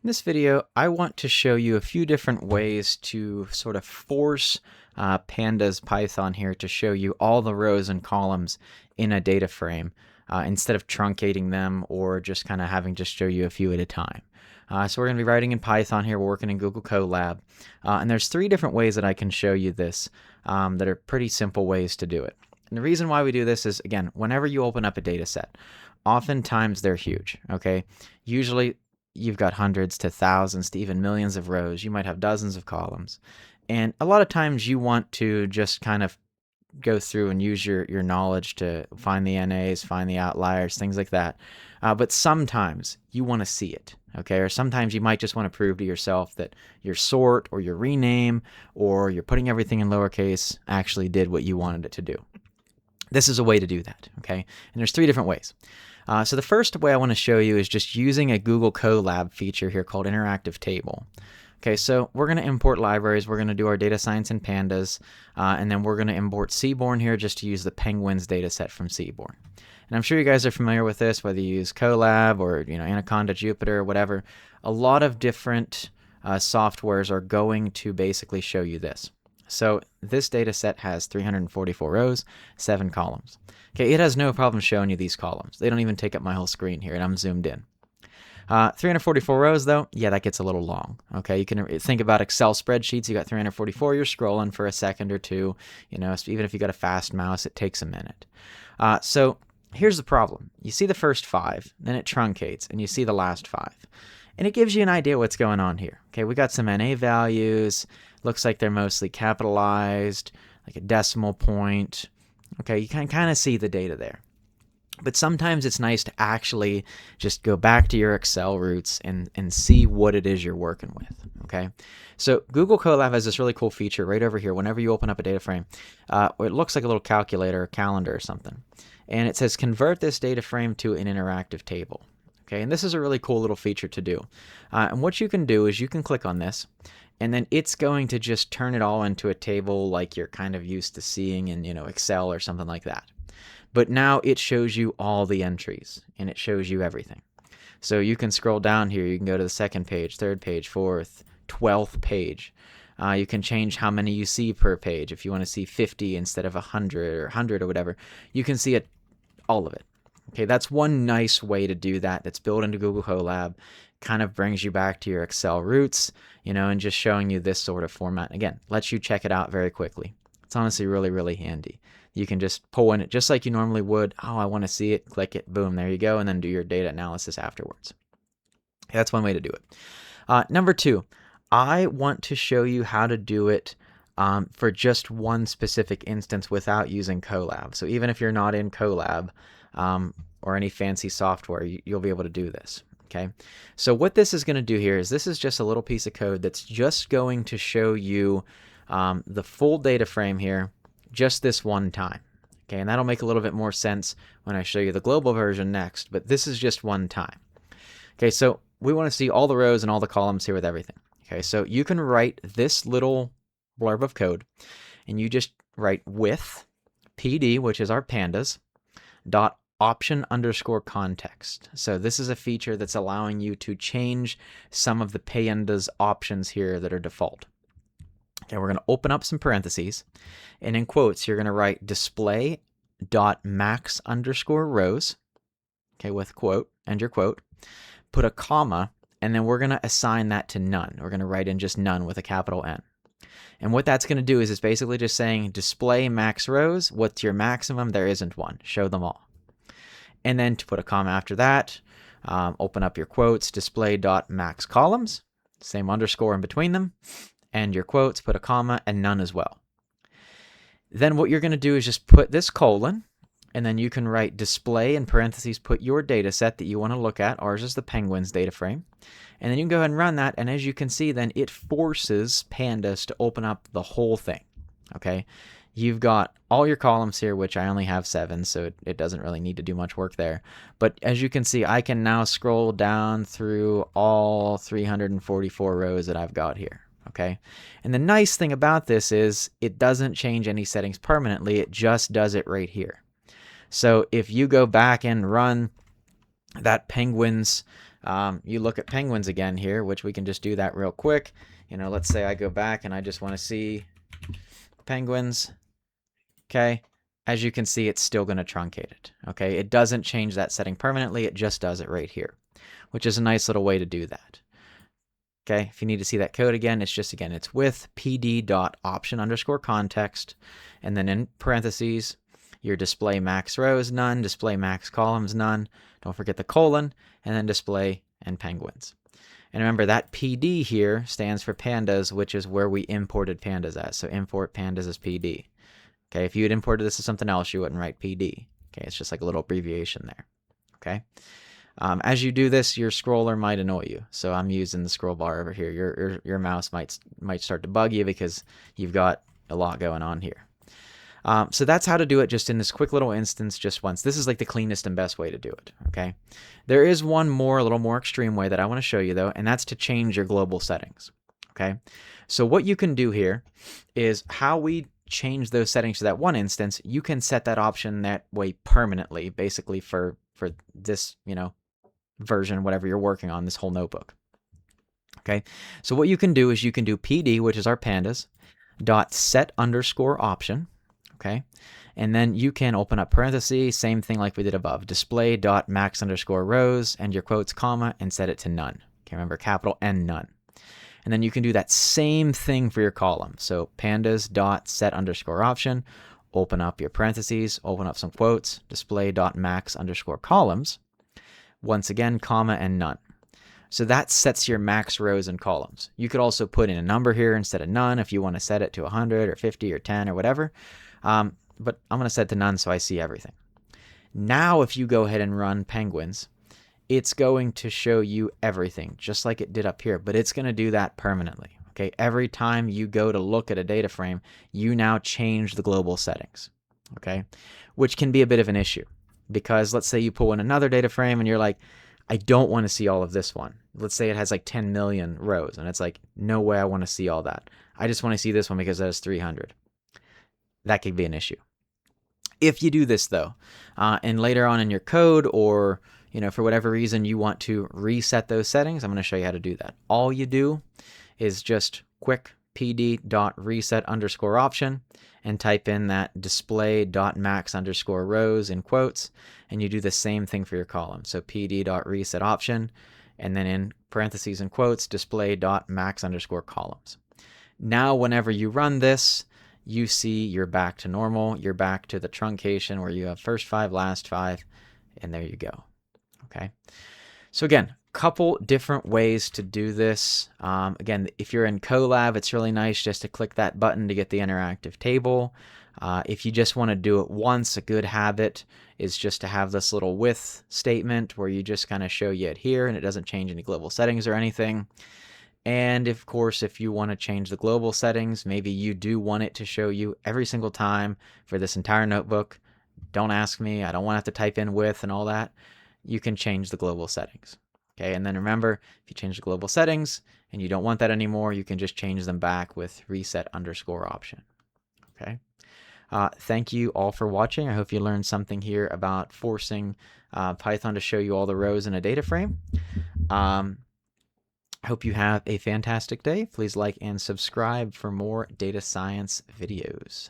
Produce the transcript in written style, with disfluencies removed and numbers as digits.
In this video, I want to show you a few different ways to sort of force Pandas Python here to show you all the rows and columns in a data frame instead of truncating them or just kind of having to show you a few at a time. So we're going to be writing in Python here. We're working in Google Colab. And there's three different ways that I can show you this that are pretty simple ways to do it. And the reason why we do this is, again, whenever you open up a data set, oftentimes they're huge, okay? Usually you've got hundreds to thousands to even millions of rows. You might have dozens of columns. And a lot of times you want to just kind of go through and use your knowledge to find the NAs, find the outliers, things like that. But sometimes you want to see it, okay? Or sometimes you might just want to prove to yourself that your sort or your rename or you're putting everything in lowercase actually did what you wanted it to do. This is a way to do that, okay? And there's three different ways. So the first way I want to show you is just using a Google Colab feature here called Interactive Table. Okay, so we're going to import libraries. We're going to do our data science in Pandas, and then we're going to import Seaborn here just to use the Penguins data set from Seaborn. And I'm sure you guys are familiar with this, whether you use Colab or Anaconda, Jupyter, or whatever. A lot of different softwares are going to basically show you this. So this data set has 344 rows, 7 columns. Okay, it has no problem showing you these columns. They don't even take up my whole screen here, and I'm zoomed in. 344 rows, though, yeah, that gets a little long. Okay, you can think about Excel spreadsheets. You got 344. You're scrolling for a second or two. Even if you got a fast mouse, it takes a minute. So here's the problem. You see the first 5, then it truncates, and you see the last 5. And it gives you an idea what's going on here. Okay, we got some NA values. Looks like they're mostly capitalized, like a decimal point. Okay, you can kind of see the data there. But sometimes it's nice to actually just go back to your Excel roots and see what it is you're working with, okay? So Google Colab has this really cool feature right over here. Whenever you open up a data frame, it looks like a little calculator or calendar or something. And it says, convert this data frame to an interactive table. Okay, and this is a really cool little feature to do. And what you can do is you can click on this, and then it's going to just turn it all into a table like you're kind of used to seeing in Excel or something like that. But now it shows you all the entries, and it shows you everything. So you can scroll down here. You can go to the second page, third page, fourth, 12th page. You can change how many you see per page. If you want to see 50 instead of 100 or 100 or whatever, you can see it, all of it. Okay, that's one nice way to do that that's built into Google Colab. Kind of brings you back to your Excel roots, and just showing you this sort of format. Again, lets you check it out very quickly. It's honestly really, really handy. You can just pull in it just like you normally would. Oh, I want to see it. Click it. Boom, there you go. And then do your data analysis afterwards. That's one way to do it. Number 2, I want to show you how to do it for just one specific instance without using Colab. So even if you're not in Colab or any fancy software, you'll be able to do this. Okay, so what this is going to do here is this is just a little piece of code that's just going to show you the full data frame here just this one time. Okay, and that'll make a little bit more sense when I show you the global version next, but this is just one time. Okay, so we want to see all the rows and all the columns here with everything. Okay, so you can write this little blurb of code, and you just write with PD, which is our pandas, dot option underscore context. So this is a feature that's allowing you to change some of the pandas options here that are default. Okay, we're going to open up some parentheses, and in quotes, you're going to write display dot max underscore rows, okay, with quote, and your quote, put a comma, and then we're going to assign that to none. We're going to write in just none with a capital N. And what that's going to do is it's basically just saying display max rows. What's your maximum? There isn't one. Show them all. And then to put a comma after that, open up your quotes, display dot max columns, same underscore in between them, and your quotes, put a comma and none as well. Then what you're going to do is just put this colon, and then you can write display in parentheses, put your data set that you want to look at. Ours is the Penguins data frame. And then you can go ahead and run that, and as you can see, then it forces Pandas to open up the whole thing. Okay, you've got all your columns here, which I only have 7, so it doesn't really need to do much work there. But as you can see, I can now scroll down through all 344 rows that I've got here. Okay, and the nice thing about this is it doesn't change any settings permanently. It just does it right here. So if you go back and run that Penguins You look at penguins again here, which we can just do that real quick. Let's say I go back and I just want to see penguins. Okay. As you can see, it's still going to truncate it. Okay. It doesn't change that setting permanently. It just does it right here, which is a nice little way to do that. Okay. If you need to see that code again, it's with pd.option_context, and then in parentheses, your display max rows, none, display max columns, none. Don't forget the colon, and then display and penguins. And remember that PD here stands for pandas, which is where we imported pandas as. So import pandas as PD. Okay, if you had imported this as something else, you wouldn't write PD. Okay, it's just like a little abbreviation there. Okay. As you do this, your scroller might annoy you. So I'm using the scroll bar over here. Your mouse might start to bug you because you've got a lot going on here. So that's how to do it just in this quick little instance just once. This is like the cleanest and best way to do it, okay? There is one more, a little more extreme way that I want to show you though, and that's to change your global settings, okay? So what you can do here is how we change those settings to that one instance, you can set that option that way permanently, basically for this, version, whatever you're working on, this whole notebook, okay? So what you can do is you can do PD, which is our pandas, .set_option, okay, and then you can open up parentheses, same thing like we did above, display.max_rows and your quotes, comma, and set it to none. Okay, remember capital N, none. And then you can do that same thing for your column. So pandas.set_option, open up your parentheses, open up some quotes, display.max_columns, once again, comma and none. So that sets your max rows and columns. You could also put in a number here instead of none if you want to set it to 100 or 50 or 10 or whatever. But I'm going to set it to none so I see everything. Now if you go ahead and run penguins, it's going to show you everything just like it did up here, but it's going to do that permanently. Okay, every time you go to look at a data frame, you now change the global settings. Okay, which can be a bit of an issue because let's say you pull in another data frame and you're like, I don't want to see all of this one. Let's say it has like 10 million rows and it's like, no way I want to see all that. I just want to see this one because it has 300. That could be an issue. If you do this though, and later on in your code or for whatever reason you want to reset those settings, I'm going to show you how to do that. All you do is just quick pd.reset_option and type in that display.max_rows in quotes, and you do the same thing for your column. So pd.reset_option, and then in parentheses and quotes, display.max_columns. Now whenever you run this, you see you're back to normal. You're back to the truncation where you have first 5, last 5, and there you go. Okay. So again, couple different ways to do this. Again, if you're in Colab, it's really nice just to click that button to get the interactive table. If you just want to do it once, a good habit is just to have this little with statement where you just kind of show you it here and it doesn't change any global settings or anything. And of course, if you want to change the global settings, maybe you do want it to show you every single time for this entire notebook. Don't ask me. I don't want to have to type in with and all that. You can change the global settings. Okay, and then remember, if you change the global settings and you don't want that anymore, you can just change them back with reset_option. Okay. Thank you all for watching. I hope you learned something here about forcing Python to show you all the rows in a data frame. I hope you have a fantastic day. Please like and subscribe for more data science videos.